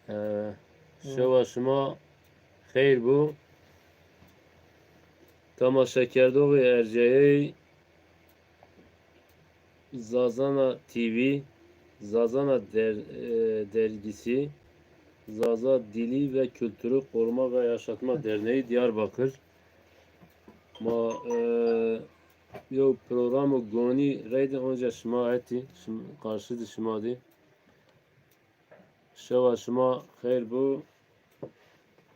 Şeva şuma خیر بو تماشاکردو ارجعی Zazana TV, Zazana dergisi, Zaza Dili ve Kültürü Koruma ve Yaşatma Derneği Diyarbakır. Yo programı goni reyde onca şıma etti, karşıdı şıma di. Şeva şıma hayır bu,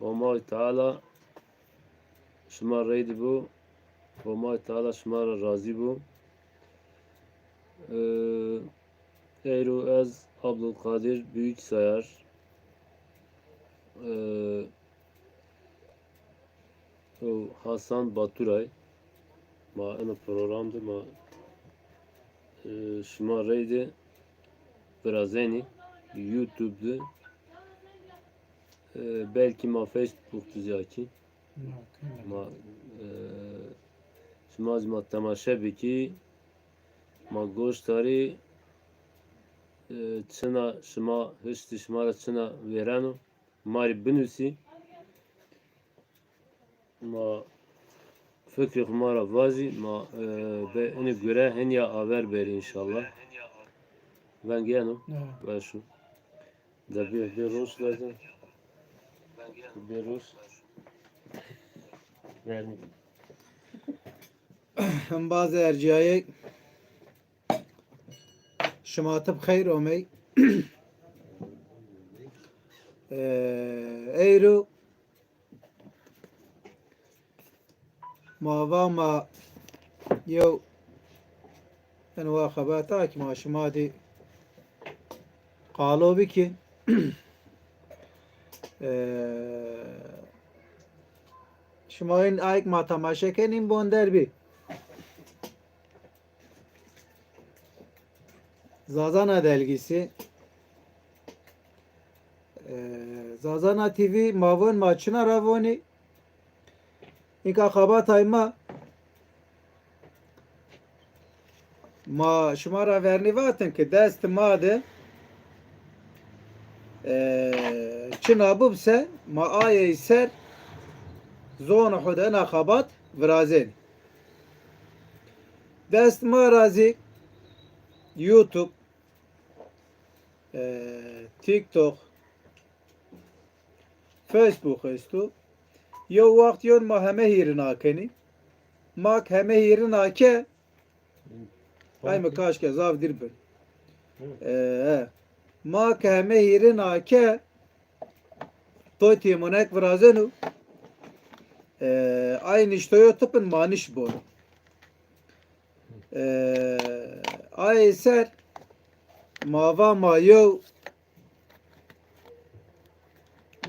Allahu Teala şıma reydi bu, Allahu Teala şıma razı bu. Eyru ez Abdülkadir Büyüksayar, Hasan Baturay, ma ana programdı ma şımaraydı Brazeni YouTube'du, belki ma Facebook'tu ziyaki ma şımaz ma temaşa biki ma goştari çına şıma hıştı şımara çına verano mari binusi ma fikri kumara vazi ma be ini göre henya haber ver inşallah. Ben geldim. Ben şu. Da bir Rus lazım. Bir Rus. Yani. Hem bazı erciyayı şımatıp hayır olmayı eyru ما يو أنواع خباتك ما شمادي قالوا بك شماين آيك ما تماشا كنين بوندر بي Zazana dergisi Zazana TV mavon maçına ravoni İka kabatayma ma şumara verni vaten ki dest made çınabubse ma aye ser zon hudena kabat vrazen dest marazi YouTube TikTok Facebook istu yo vakt yon ma heme hirin akeni mak heme hirin ake ay mı kaç kez avdir ben mak heme hirin ake toy timonek vrazenu aynı iştoyo tıpın maniş bu ay ser mava mayo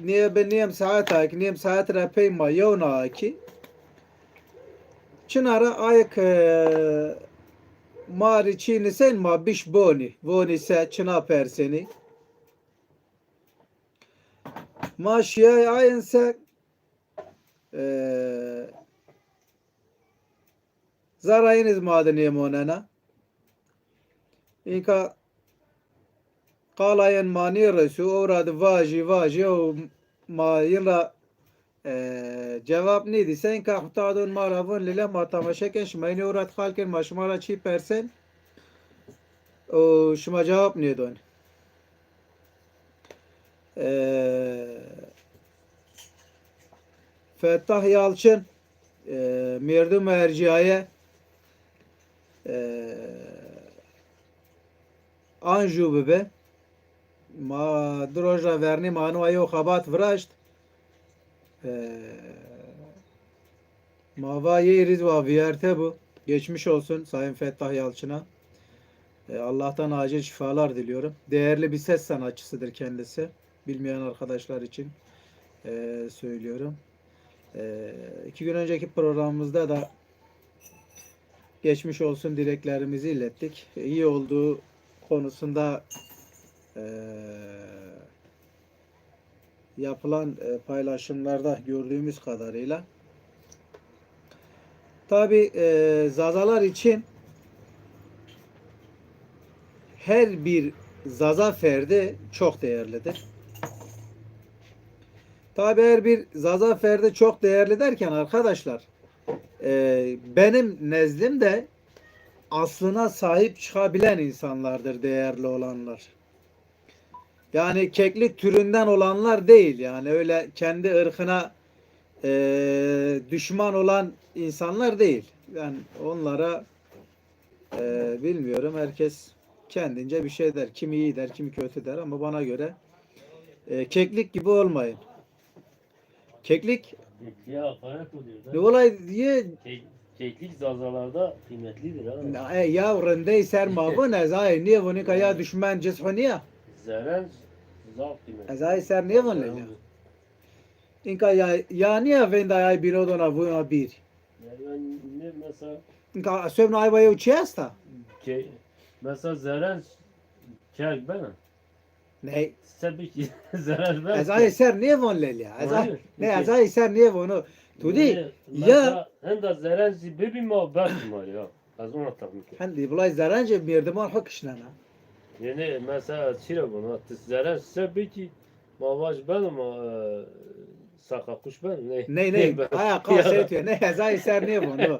niye ben niyem saat niyem saat rapey mayo na ki çınara ayak mari çini sen ma biş boni se çına perseni ma şiyay ayın se zarayınız madeni monana inka قالاين ماني رسو اوراد واجي او ما يلا cevap neydi? Sen kahtadun maravun lile matamaşeken şmayni uğrat halken maşmala çi persen o şuma cevap neydi? Fettah Yalçın Mirdu Merciye Anju bebe ma droja verni manu ayo khabat vrasht ma yeriz va viyerte bu. Geçmiş olsun Sayın Fettah Yalçın'a. Allah'tan acil şifalar diliyorum. Değerli bir ses sanatçısıdır kendisi. Bilmeyen arkadaşlar için söylüyorum. 2 gün önceki programımızda da geçmiş olsun dileklerimizi ilettik. İyi olduğu konusunda yapılan paylaşımlarda gördüğümüz kadarıyla tabi zazalar için her bir zaza ferdi çok değerlidir. Tabi eğer bir Zaza ferdi çok değerli derken arkadaşlar benim nezdimde aslına sahip çıkabilen insanlardır değerli olanlar. Yani keklik türünden olanlar değil. Yani öyle kendi ırkına düşman olan insanlar değil. Ben onlara bilmiyorum. Herkes kendince bir şey der. Kimi iyi der, kimi kötü der ama bana göre keklik gibi olmayın. Keklik Kekliğe hakaret oluyor ne da. olay diye Keklik zazalarda kıymetlidir ha. ya rende ser mavun ezay niye bunu kaya düşman ceshuniya Zeren zat kıymetli. ezay ser niye bunu lenya inka ya niye venda ay birodona vuna bir Yani ne mesela inka sövna ay bayo çesta mesela zeren kek ben. ne Tabii ki zarar ver. ezay ser niye bunu lenya ezay Hayır. ne ezay ser niye bunu tudi ya Mesela hem de zeren bir muhabbet var ya. Az ona takmış. hendi bulay zarance mirdiman hokşnana Yani mesela çire bunu. Zeren tabii ki mavaş ben ama saka kuş ben. ne ben. aya kasetiyor ne ezay ser niye bunu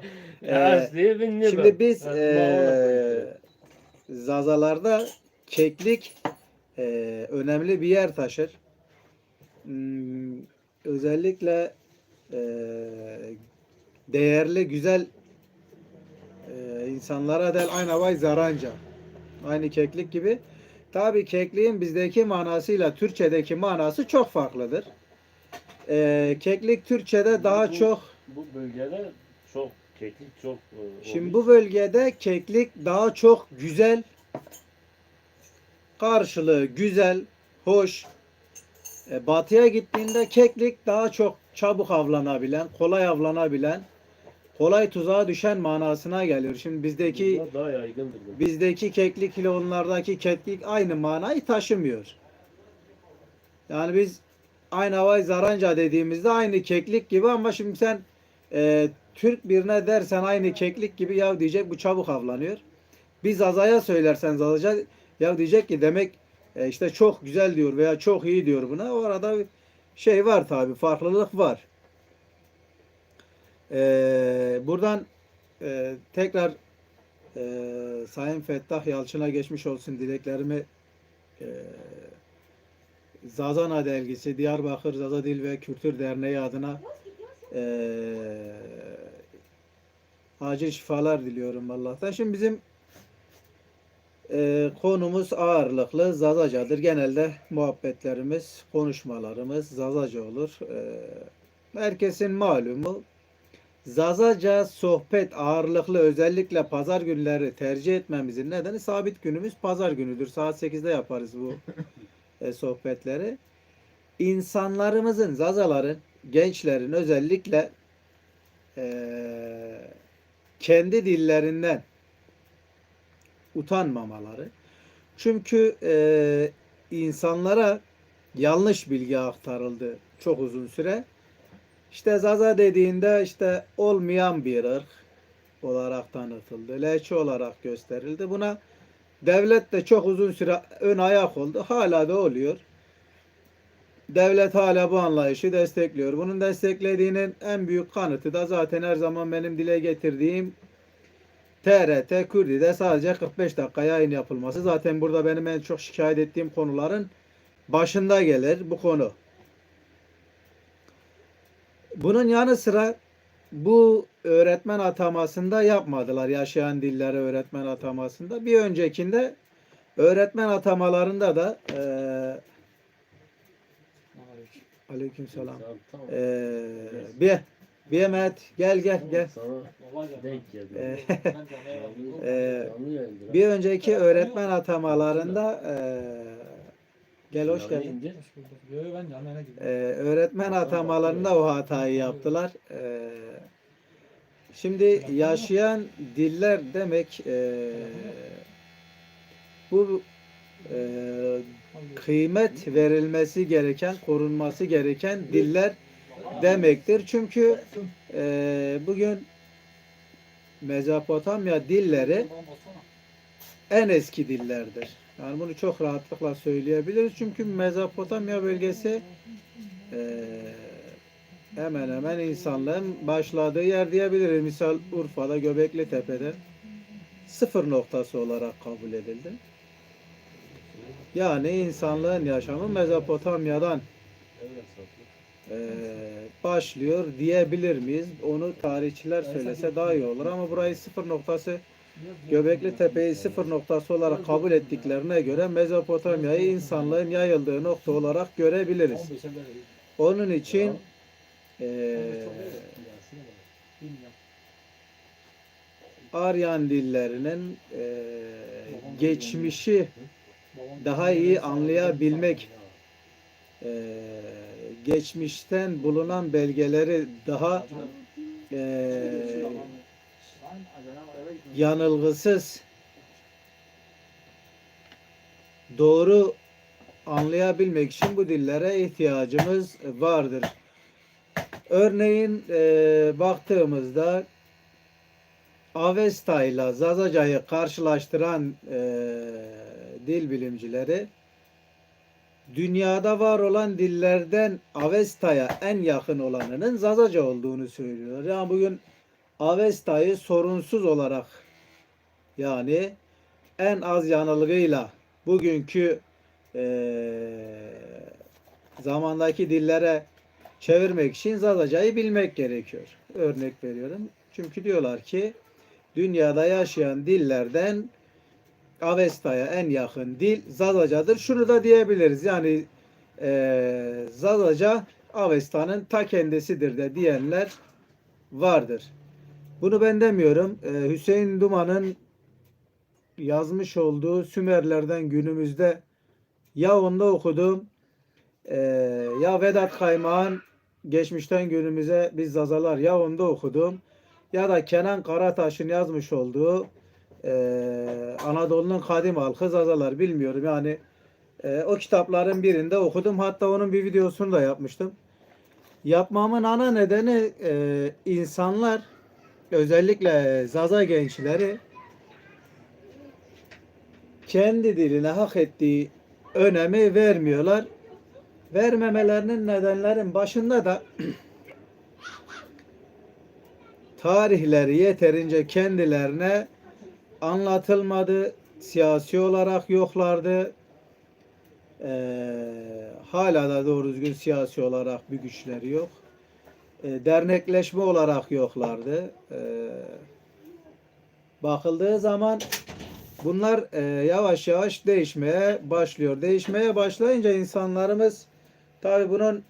Asli ben ne şimdi biz Az bana Zazalarda keklik önemli bir yer taşır. Özellikle değerli, güzel insanlara del aynı vay zaranca. Aynı keklik gibi. Tabii kekliğin bizdeki manasıyla Türkçedeki manası çok farklıdır. Keklik Türkçede daha çok bu bölgede çok keklik çok şimdi bu bölgede keklik daha çok güzel, karşılığı güzel, hoş. Batıya gittiğinde keklik daha çok çabuk avlanabilen, kolay avlanabilen, kolay tuzağa düşen manasına geliyor. Şimdi daha yaygındır. bizdeki keklik ile onlardaki keklik aynı manayı taşımıyor. Yani biz aynı havay zaranca dediğimizde aynı keklik gibi ama şimdi sen Türk birine dersen aynı keklik gibi ya diyecek bu çabuk avlanıyor. Biz Azaya söylersen Zazaca ya diyecek ki demek işte çok güzel diyor veya çok iyi diyor buna. Orada bir şey var tabi farklılık var. Buradan tekrar Sayın Fettah Yalçın'a geçmiş olsun dileklerimi e, Zazana Dergisi, Diyarbakır Zaza Dil ve Kültür Derneği adına acil şifalar diliyorum Allah'tan. Şimdi bizim konumuz ağırlıklı Zazacadır. Genelde muhabbetlerimiz, konuşmalarımız Zazaca olur. Herkesin malumu Zazaca sohbet ağırlıklı özellikle pazar günleri tercih etmemizin nedeni sabit günümüz pazar günüdür. Saat 8'de yaparız bu sohbetleri. İnsanlarımızın, Zazaların, gençlerin özellikle kendi dillerinden utanmamaları. Çünkü insanlara yanlış bilgi aktarıldı çok uzun süre. İşte Zaza dediğinde işte olmayan bir ırk olarak tanıtıldı. Leçe olarak gösterildi. Buna devlet de çok uzun süre ön ayak oldu. Hala da oluyor. Devlet hala bu anlayışı destekliyor. Bunun desteklediğinin en büyük kanıtı da zaten her zaman benim dile getirdiğim TRT Kürdi'de sadece 45 dakika yayın yapılması. Zaten burada benim en çok şikayet ettiğim konuların başında gelir bu konu. Bunun yanı sıra bu öğretmen atamasında yapmadılar. Yaşayan dillere öğretmen atamasında. Bir öncekinde öğretmen atamalarında da aleykümselam. Bir Mehmet gel. Denk geldi. Bir önceki öğretmen atamalarında gel hoş geldin. Öğretmen atamalarında o hatayı yaptılar. Şimdi yaşayan diller demek bu kıymet verilmesi gereken, korunması gereken diller demektir. Çünkü bugün Mezopotamya dilleri en eski dillerdir. Yani bunu çok rahatlıkla söyleyebiliriz. Çünkü Mezopotamya bölgesi hemen hemen insanlığın başladığı yer diyebiliriz. Misal Urfa'da Göbekli Tepe'de sıfır noktası olarak kabul edildi. Yani insanlığın yaşamı Mezopotamya'dan başlıyor diyebilir miyiz? Onu tarihçiler söylese daha iyi olur ama burayı sıfır noktası, Göbekli Tepe'yi sıfır noktası olarak kabul ettiklerine göre Mezopotamya'yı insanlığın yayıldığı nokta olarak görebiliriz. Onun için Aryan dillerinin geçmişi daha iyi anlayabilmek, geçmişten bulunan belgeleri daha yanılgısız, doğru anlayabilmek için bu dillere ihtiyacımız vardır. Örneğin baktığımızda Avesta ile Zazaca'yı karşılaştıran dil bilimcileri dünyada var olan dillerden Avesta'ya en yakın olanının Zazaca olduğunu söylüyorlar. Yani bugün Avesta'yı sorunsuz olarak, yani en az yanılgıyla bugünkü zamandaki dillere çevirmek için Zazaca'yı bilmek gerekiyor. Örnek veriyorum. Çünkü diyorlar ki dünyada yaşayan dillerden Avesta'ya en yakın dil Zazaca'dır. Şunu da diyebiliriz. Yani Zazaca Avesta'nın ta kendisidir de diyenler vardır. Bunu ben demiyorum. Hüseyin Duman'ın yazmış olduğu Sümerlerden günümüzde ya onda okudum, ya Vedat Kaymak'ın geçmişten günümüze biz Zazalar ya onda okudum, ya da Kenan Karataş'ın yazmış olduğu Anadolu'nun kadim halkı Zazalar, bilmiyorum. Yani o kitapların birinde okudum. Hatta onun bir videosunu da yapmıştım. Yapmamın ana nedeni insanlar, özellikle Zaza gençleri kendi diline hak ettiği önemi vermiyorlar. Vermemelerinin nedenlerin başında da tarihleri yeterince kendilerine anlatılmadı. Siyasi olarak yoklardı. Hala da doğru düzgün siyasi olarak bir güçleri yok. Dernekleşme olarak yoklardı. Bakıldığı zaman bunlar yavaş yavaş değişmeye başlıyor. Değişmeye başlayınca insanlarımız tabi bunun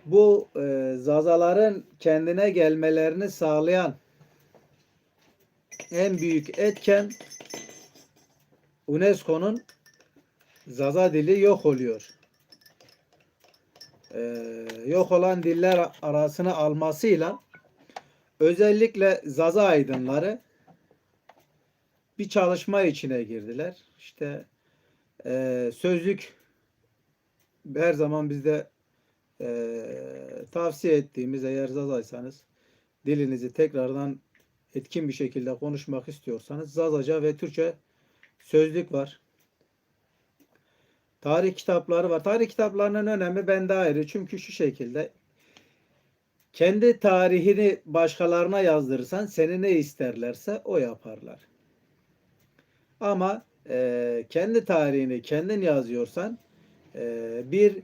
bu Zazaların kendine gelmelerini sağlayan en büyük etken UNESCO'nun Zaza dili yok oluyor. Yok olan diller arasına almasıyla özellikle Zaza aydınları bir çalışma içine girdiler. İşte sözlük her zaman bizde tavsiye ettiğimiz, eğer Zazaysanız dilinizi tekrardan etkin bir şekilde konuşmak istiyorsanız Zazaca ve Türkçe sözlük var. Tarih kitapları var. Tarih kitaplarının önemi bende ayrı. Çünkü şu şekilde, kendi tarihini başkalarına yazdırırsan seni ne isterlerse o yaparlar. Ama kendi tarihini kendin yazıyorsan bir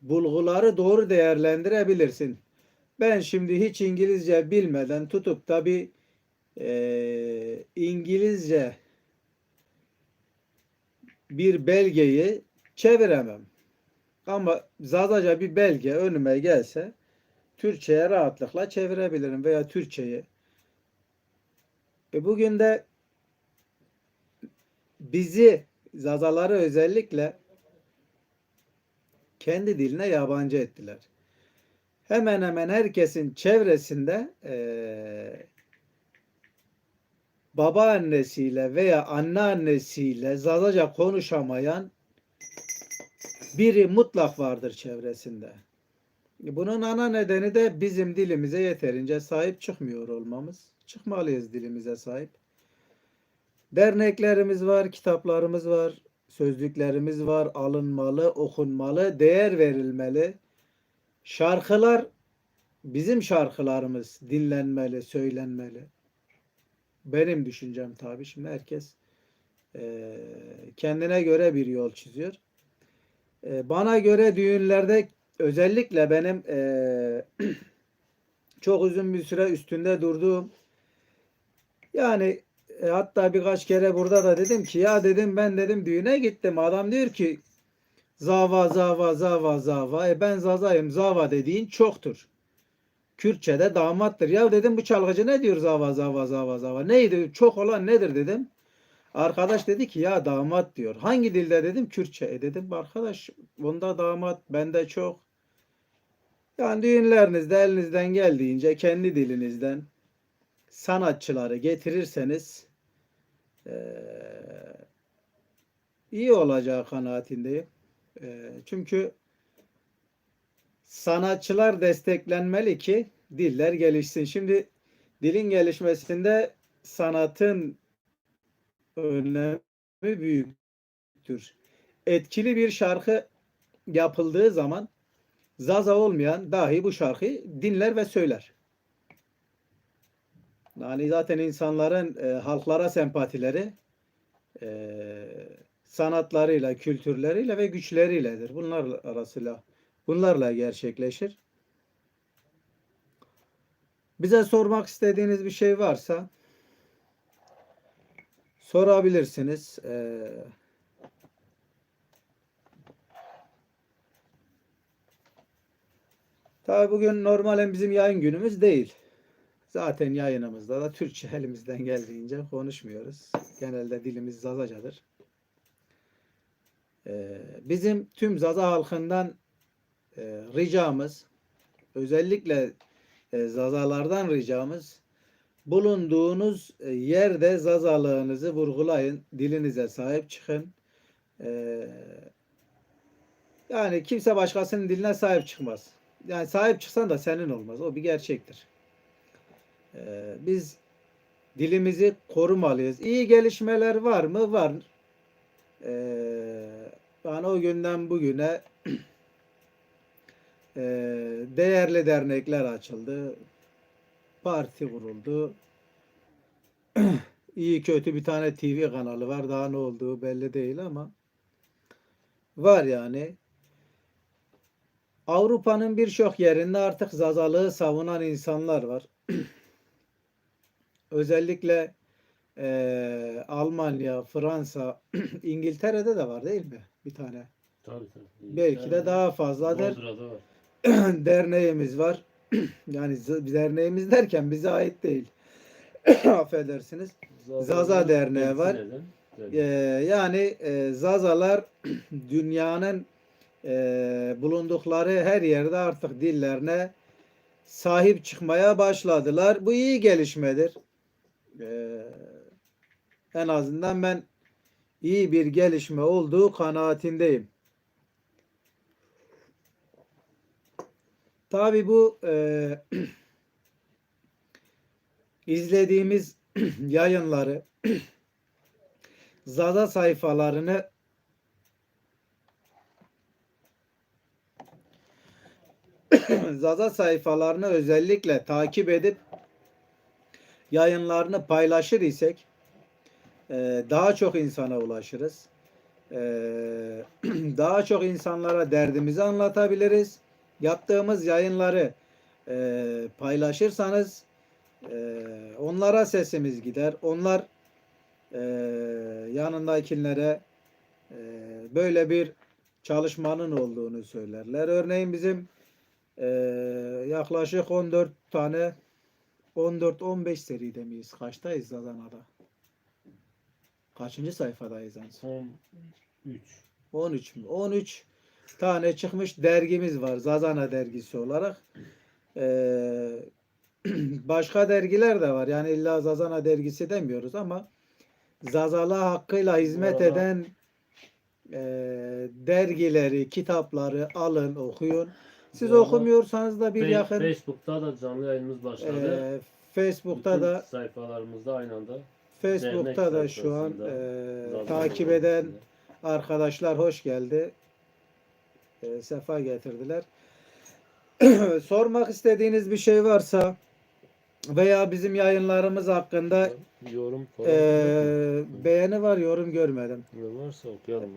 bulguları doğru değerlendirebilirsin. Ben şimdi hiç İngilizce bilmeden tutup da bir İngilizce bir belgeyi çeviremem. Ama Zazaca bir belge önüme gelse Türkçe'ye rahatlıkla çevirebilirim veya Türkçe'yi. Bugün de bizi, Zazaları özellikle kendi diline yabancı ettiler. Hemen hemen herkesin çevresinde babaannesiyle veya anneannesiyle Zazaca konuşamayan biri mutlak vardır çevresinde. Bunun ana nedeni de bizim dilimize yeterince sahip çıkmıyor olmamız. Çıkmalıyız dilimize sahip. Derneklerimiz var, kitaplarımız var, sözlüklerimiz var, alınmalı, okunmalı, değer verilmeli. Şarkılar, bizim şarkılarımız dinlenmeli, söylenmeli. Benim düşüncem tabii. Şimdi herkes kendine göre bir yol çiziyor. Bana göre düğünlerde özellikle benim çok uzun bir süre üstünde durduğum, yani hatta birkaç kere burada da dedim ki ya dedim ben dedim düğüne gittim. Adam diyor ki zava zava zava zava. Ben zazayım. Zava dediğin çoktur. Kürtçe'de damattır. Ya dedim bu çalgıcı ne diyor zava zava zava zava. Neydi? Çok olan nedir dedim. Arkadaş dedi ki ya damat diyor. Hangi dilde dedim? Kürtçe. Dedim arkadaş bunda damat bende çok. Yani düğünlerinizde elinizden geldiğince kendi dilinizden sanatçıları getirirseniz iyi olacağı kanaatindeyim. Çünkü sanatçılar desteklenmeli ki diller gelişsin. Şimdi dilin gelişmesinde sanatın önemi büyüktür. Etkili bir şarkı yapıldığı zaman zaza olmayan dahi bu şarkıyı dinler ve söyler. Yani zaten insanların halklara sempatileri sanatlarıyla, kültürleriyle ve güçleriyledir. Bunlarla gerçekleşir. Bize sormak istediğiniz bir şey varsa sorabilirsiniz. Tabii bugün normalen bizim yayın günümüz değil. Zaten yayınımızda da Türkçe elimizden geldiğince konuşmuyoruz. Genelde dilimiz Zazacadır. Bizim tüm Zaza halkından ricamız, özellikle Zazalardan ricamız, bulunduğunuz yerde Zazalığınızı vurgulayın, dilinize sahip çıkın. Yani kimse başkasının diline sahip çıkmaz. Yani sahip çıksan da senin olmaz. O bir gerçektir. Biz dilimizi korumalıyız. İyi gelişmeler var mı? Var. Yani o günden bugüne değerli dernekler açıldı. Parti kuruldu. İyi kötü bir tane TV kanalı var. Daha ne olduğu belli değil ama var yani. Avrupa'nın birçok yerinde artık Zazalığı savunan insanlar var. Özellikle Almanya, Fransa, İngiltere'de de var değil mi? Bir tane. Tabii tabii. Belki de daha fazladır. Londra'da var. Derneğimiz var. Yani derneğimiz derken bize ait değil. Affedersiniz. Zaza Derneği var. Yani Zazalar dünyanın bulundukları her yerde artık dillerine sahip çıkmaya başladılar. Bu iyi gelişmedir. En azından ben iyi bir gelişme olduğu kanaatindeyim. Tabii bu izlediğimiz yayınları, Zaza sayfalarını Zaza sayfalarını özellikle takip edip yayınlarını paylaşır isek daha çok insana ulaşırız. Daha çok insanlara derdimizi anlatabiliriz. Yaptığımız yayınları paylaşırsanız onlara sesimiz gider. Onlar yanındakilere böyle bir çalışmanın olduğunu söylerler. Örneğin bizim yaklaşık 14 tane 14-15 seride miyiz? Kaçtayız Adana'da? Kaçıncı sayfadayız en son? 13. 13 mü? 13 tane çıkmış dergimiz var. Zazana dergisi olarak. Başka dergiler de var. Yani illa Zazana dergisi demiyoruz ama Zazalığa hakkıyla hizmet eden dergileri, kitapları alın, okuyun. Siz okumuyorsanız da bir yakın Facebook'ta da canlı yayınımız başladı. Facebook'ta Bütün da sayfalarımızda aynı anda. Facebook'ta da şu an takip eden arkadaşlar hoş geldi. Sefa getirdiler. Sormak istediğiniz bir şey varsa veya bizim yayınlarımız hakkında yorum falan yok mu? beğeni var, yorum görmedim. Varsa okuyalım.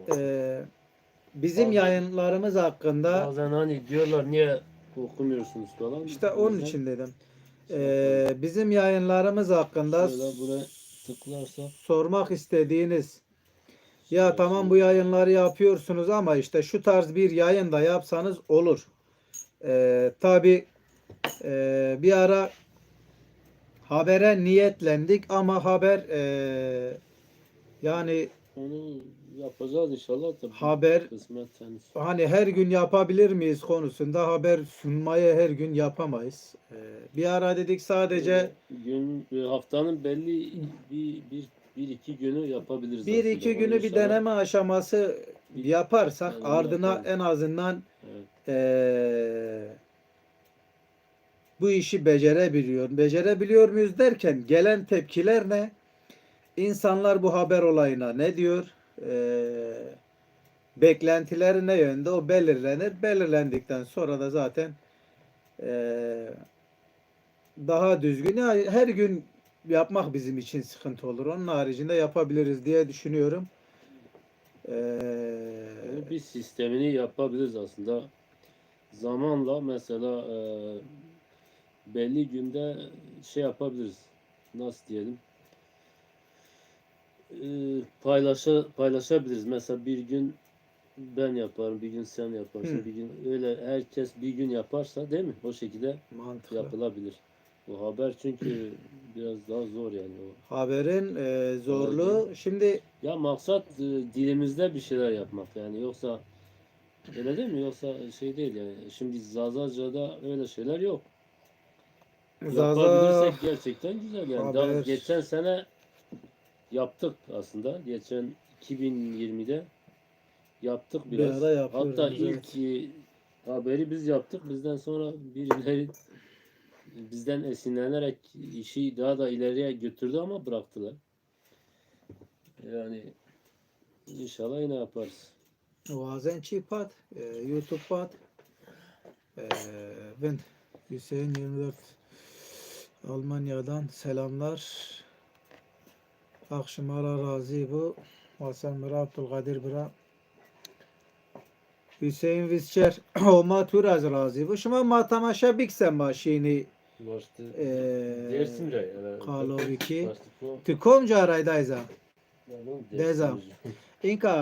Bizim Bazen- yayınlarımız hakkında Bazen hani diyorlar niye okumuyorsunuz falan. işte O onun yüzden için dedim. şey yapalım. Bizim yayınlarımız hakkında Şöyle buraya tıklarsak sormak istediğiniz ya şey- tamam bu yayınları yapıyorsunuz ama işte şu tarz bir yayın da yapsanız olur. Tabii bir ara habere niyetlendik ama haber yani onu yapacağız inşallah tabii. haber Kısmet henüz. hani her gün yapabilir miyiz konusunda haber sunmayı her gün yapamayız. Bir ara dedik sadece Haftanın belli bir iki günü yapabiliriz bir aslında. iki Onu günü bir inşallah- deneme aşaması yaparsak Yani ardına yapalım. en azından Evet. Bu işi becerebiliyor muyuz derken gelen tepkiler ne? İnsanlar bu haber olayına ne diyor? Beklentileri ne yönde? O belirlenir. Belirlendikten sonra da zaten daha düzgün. Yani her gün yapmak bizim için sıkıntı olur. Onun haricinde yapabiliriz diye düşünüyorum. Onu bir sistemini yapabiliriz aslında. Zamanla mesela belli günde şey yapabiliriz. Nasıl diyelim? Paylaşabiliriz. Mesela bir gün ben yaparım, bir gün sen yaparsın, Hı. bir gün öyle herkes bir gün yaparsa değil mi? O şekilde Mantıklı. yapılabilir. O haber çünkü biraz daha zor yani o. Haberin zorluğu. Şimdi Ya maksat dilimizde bir şeyler yapmak yani yoksa öyle değil mi? Yoksa şey değil yani. Şimdi Zazaca'da öyle şeyler yok. Zaza Yapabilirsek gerçekten güzel yani. Daha haber geçen sene yaptık aslında. Geçen 2020'de yaptık bir biraz. ara Hatta yapıyoruz. ilk Evet. haberi biz yaptık. Bizden sonra birileri bizden esinlenerek işi daha da ileriye götürdü ama bıraktılar. Yani inşallah yine yaparız. Vazenci Pat, YouTube Pat, ben Hüseyin 24 Almanya'dan selamlar. Akşamara razı bu. Hasan Bira, Abdülkadir Bira. Hüseyin Vizçer, Oma Turaz razı bu. Şuma ma tamaşa bikse maşini Başta Eee, dersin re. yani. Kaloviki. Başta bu. Tükom caraydayza. Yani Dezam. İnka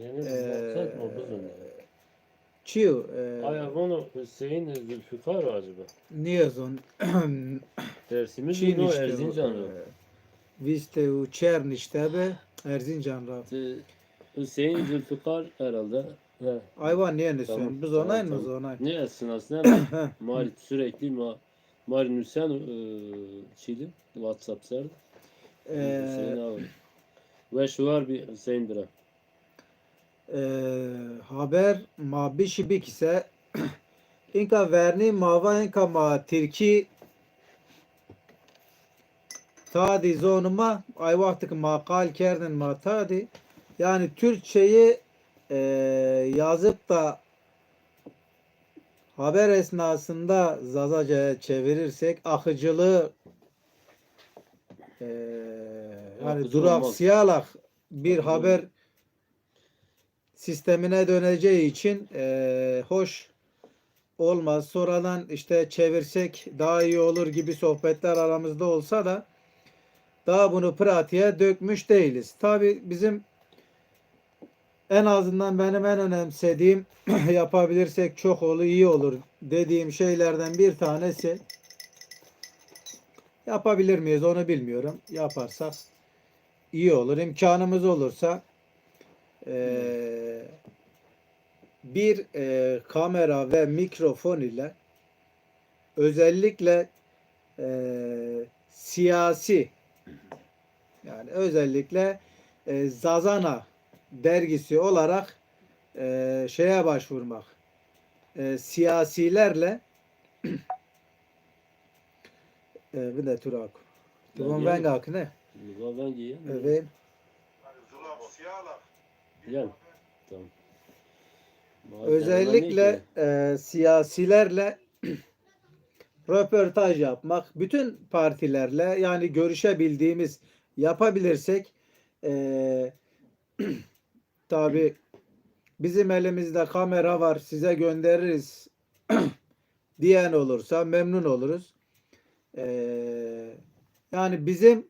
Yani maksat mı bu zaman? Çiu Ay bunu Hüseyin Zülfikar acaba? Niyazon Dersimiz Çin mi o işte Erzincan mı? Viste u Çern işte be Erzincan ra. Hüseyin Zülfikar herhalde. He. Ayvan niye ne Tamam, sen? Biz tamam, onay mı tamam. onay? Ne etsin aslında Heh. Mari sürekli Mari Nüsen Çili WhatsApp serdi. Hüseyin Eee, abi. Ve şu var bir Hüseyin Bira. haber ma bişibik ise inka verni mava inka ma Tirki tadi zonuma ay vaktik makal kerdin ma tadi yani Türkçeyi yazıp da haber esnasında Zazaca'ya çevirirsek akıcılığı eee yani Akıcı olmaz. duraksayarak bir Akıcı haber olmaz. sistemine döneceği için hoş olmaz. Sonradan işte çevirsek daha iyi olur gibi sohbetler aramızda olsa da daha bunu pratiğe dökmüş değiliz. Tabi bizim en azından benim en önemsediğim yapabilirsek çok olur, iyi olur dediğim şeylerden bir tanesi yapabilir miyiz onu bilmiyorum. Yaparsak iyi olur. İmkanımız olursa bir kamera ve mikrofon ile özellikle siyasi yani özellikle Zazana dergisi olarak şeye başvurmak siyasilerle bir de Turak. Tuvan Yani- Vengak ne? Ben giyeyim. Evet. Yani tamam. Özellikle siyasilerle röportaj yapmak, bütün partilerle yani görüşebildiğimiz, yapabilirsek e, tabii bizim elimizde kamera var, size göndeririz diyen olursa memnun oluruz. Yani bizim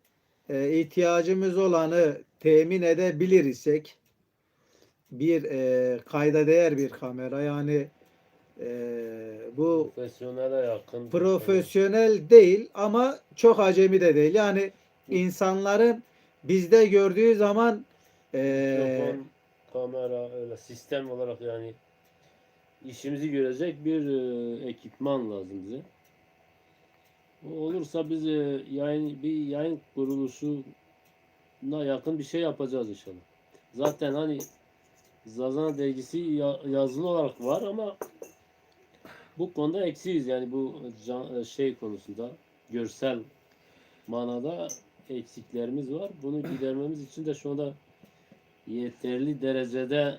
ihtiyacımız olanı temin edebilir isek bir kayda değer bir kamera yani bu profesyonele yakın. profesyonel değil ama çok acemi de değil. Yani insanların bizde gördüğü zaman Mikrofon, kamera öyle sistem olarak yani işimizi görecek bir ekipman lazım bize. O olursa biz bir yayın kuruluşuna yakın bir şey yapacağız inşallah. Zaten hani Zazan dergisi yazılı olarak var ama bu konuda eksiyiz yani bu şey konusunda görsel manada eksiklerimiz var. Bunu gidermemiz için de şu anda yeterli derecede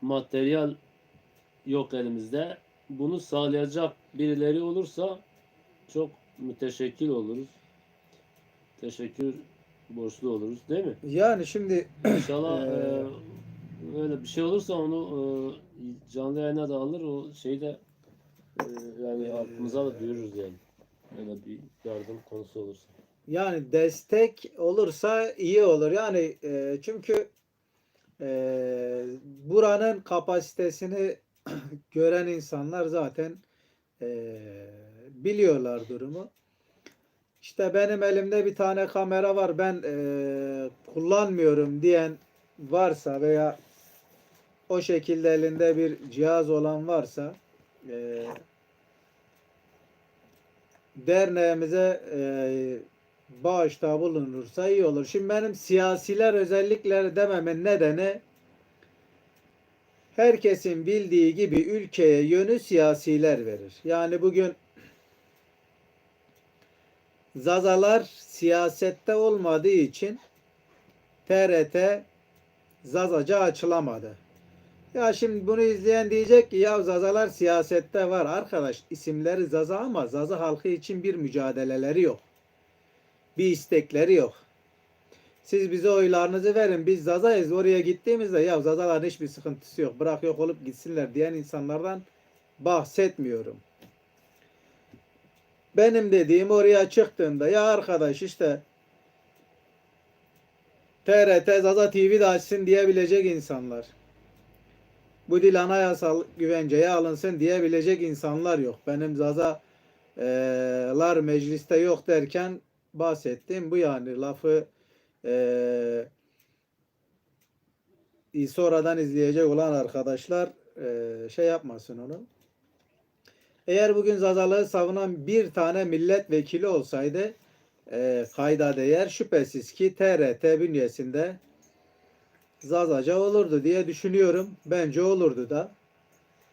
materyal yok elimizde. Bunu sağlayacak birileri olursa çok müteşekkir oluruz. Teşekkür borçlu oluruz, değil mi? yani şimdi İnşallah öyle bir şey olursa onu canlı yayına da alır. O şeyi de yani aklımıza da duyururuz yani. Öyle bir yardım konusu olursa. yani destek olursa iyi olur. Yani çünkü buranın kapasitesini gören insanlar zaten biliyorlar durumu. İşte benim elimde bir tane kamera var ben kullanmıyorum diyen varsa veya o şekilde elinde bir cihaz olan varsa derneğimize bağışta bulunursa iyi olur. Şimdi benim siyasiler özellikle dememin nedeni herkesin bildiği gibi ülkeye yönü siyasiler verir. Yani bugün Zazalar siyasette olmadığı için TRT Zazaca açılamadı. Ya şimdi bunu izleyen diyecek ki ya Zazalar siyasette var. Arkadaş isimleri Zaza ama Zaza halkı için bir mücadeleleri yok. Bir istekleri yok. Siz bize oylarınızı verin. Biz Zaza'yız. Oraya gittiğimizde ya Zazaların hiçbir sıkıntısı yok. Bırak yok olup gitsinler diyen insanlardan bahsetmiyorum. Benim dediğim oraya çıktığında ya arkadaş işte TRT Zaza TV de açsın diyebilecek insanlar. Bu dil anayasal güvenceye alınsın diyebilecek insanlar yok. Benim Zazalar mecliste yok derken bahsettiğim bu yani lafı sonradan izleyecek olan arkadaşlar şey yapmasın onu. Eğer bugün Zazalığı savunan bir tane milletvekili olsaydı kayda değer şüphesiz ki TRT bünyesinde Zazaca olurdu diye düşünüyorum. Bence olurdu da.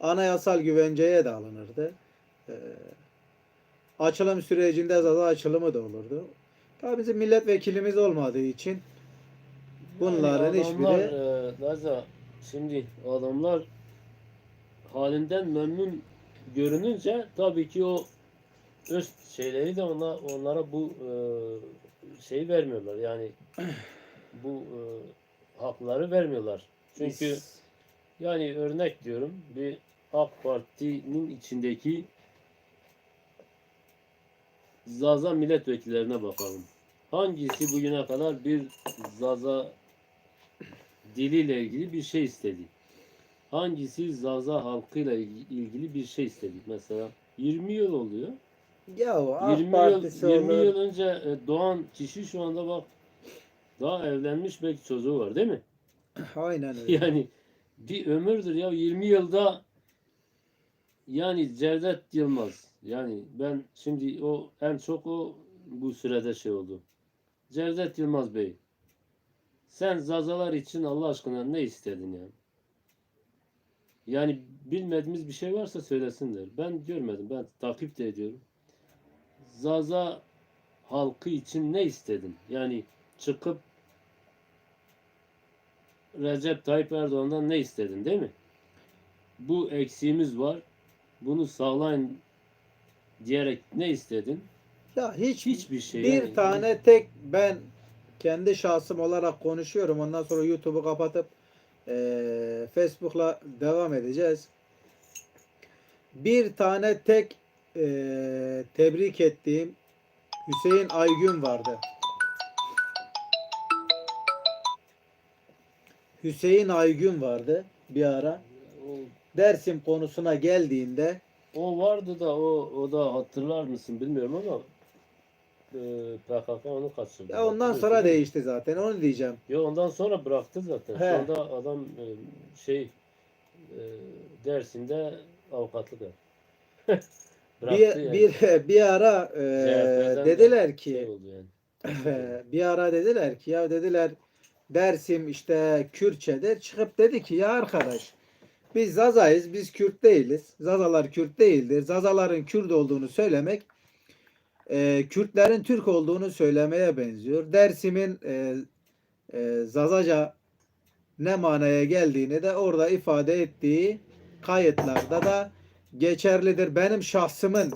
Anayasal güvenceye de alınırdı. Açılım sürecinde Zaza açılımı da olurdu. Tabii bizim milletvekilimiz olmadığı için bunların Yani adamlar hiçbiri Gaza şimdi adamlar halinden memnun görününce tabii ki o öz şeyleri de onlara bu şeyi vermiyorlar. Yani bu hakları vermiyorlar. Çünkü yani örnek diyorum bir AK Parti'nin içindeki Zaza milletvekillerine bakalım. Hangisi bugüne kadar bir Zaza diliyle ilgili bir şey istedi? Hangisi Zaza halkıyla ilgili bir şey istedi? Mesela 20 yıl oluyor. ya AK 20 Partisi yıl 20 olur. yıl önce doğan kişi şu anda bak daha evlenmiş belki çocuğu var değil mi? Aynen öyle. Yani bir ömürdür ya 20 yılda yani Cevdet Yılmaz yani ben şimdi o en çok o bu sürede şey oldu. Cevdet Yılmaz Bey sen Zazalar için Allah aşkına ne istedin yani? Yani bilmediğimiz bir şey varsa söylesinler. Ben görmedim. Ben takip de ediyorum. Zaza halkı için ne istedin? Yani çıkıp Recep Tayyip Erdoğan'dan ne istedin, değil mi? Bu eksiğimiz var. Bunu sağlayın diyerek ne istedin? Ya Hiçbir şey bir yani. tane tek ben kendi şahsım olarak konuşuyorum. Ondan sonra YouTube'u kapatıp Facebook'la devam edeceğiz. Bir tane tek tebrik ettiğim Hüseyin Aygün vardı. Hüseyin Aygün vardı bir ara. O, Dersim konusuna geldiğinde o vardı da o da hatırlar mısın bilmiyorum ama PKK onu kaçırdı. ya ondan Hatırlıyorsun sonra değil mi? değişti zaten. Onu diyeceğim. Ya ondan sonra bıraktı zaten. Şu He. anda adam e, Dersim'de avukatlık yapıyor. Bıraktı yani. Bir ara CHP'den de dediler şey ki oldu yani. Takip oldu. bir ara dediler ki ya dediler Dersim işte Kürtçedir. Çıkıp dedi ki ya arkadaş biz Zaza'yız. Biz Kürt değiliz. Zazalar Kürt değildir. Zazaların Kürt olduğunu söylemek Kürtlerin Türk olduğunu söylemeye benziyor. Dersim'in Zazaca ne manaya geldiğini de orada ifade ettiği kayıtlarda da geçerlidir. Benim şahsımın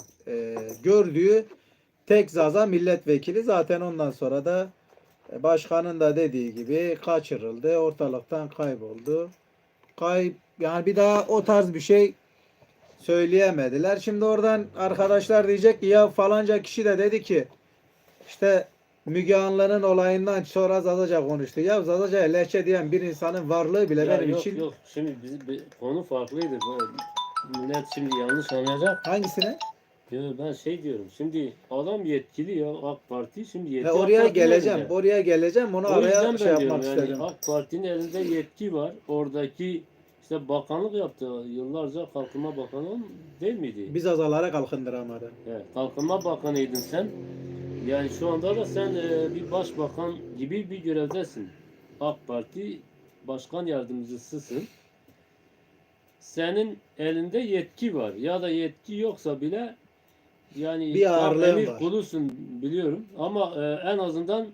gördüğü tek Zaza milletvekili zaten ondan sonra da başkanın da dediği gibi kaçırıldı, ortalıktan kayboldu. Yani bir daha o tarz bir şey söyleyemediler. Şimdi oradan arkadaşlar diyecek ki ya falanca kişi de dedi ki işte Müge Anlı'nın olayından sonra Zazaca konuştu. Ya Zazaca'ya lehçe diyen bir insanın varlığı bile Ya benim yok için yok. Şimdi konu farklıydı. Millet şimdi yanlış anlayacak. hangisine? Yo, ben şey diyorum. Şimdi adam yetkili ya AK Parti. Şimdi yetki AK Oraya Parti'nin geleceğim. elinde. Oraya geleceğim. Onu O araya yüzden şey ben yapmak diyorum yani istedim. AK Parti'nin elinde yetki var. Oradaki işte bakanlık yaptı. Yıllarca Kalkınma Bakanı değil miydi? Biz azalara kalkındıramadı. Evet, Kalkınma Bakanıydın sen. Yani şu anda da sen bir başbakan gibi bir görevdesin. AK Parti Başkan Yardımcısısın. Senin elinde yetki var. Ya da yetki yoksa bile yani Bir tam ağırlığın emir var. kulusun biliyorum. Ama en azından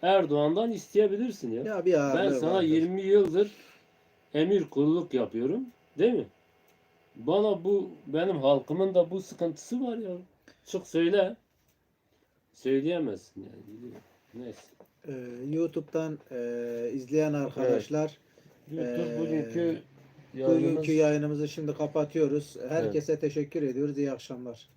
Erdoğan'dan isteyebilirsin ya. Ya bir Ben ağırlığı sana vardır. 20 yıldır emir kulluk yapıyorum. Değil mi? Bana benim halkımın da bu sıkıntısı var ya. Çık söyle. Söyleyemezsin yani. Biliyorum. Neyse. YouTube'dan izleyen arkadaşlar YouTube bugünkü bugünkü yayınımız yayınımızı şimdi kapatıyoruz. evet. Herkese teşekkür ediyoruz. İyi akşamlar.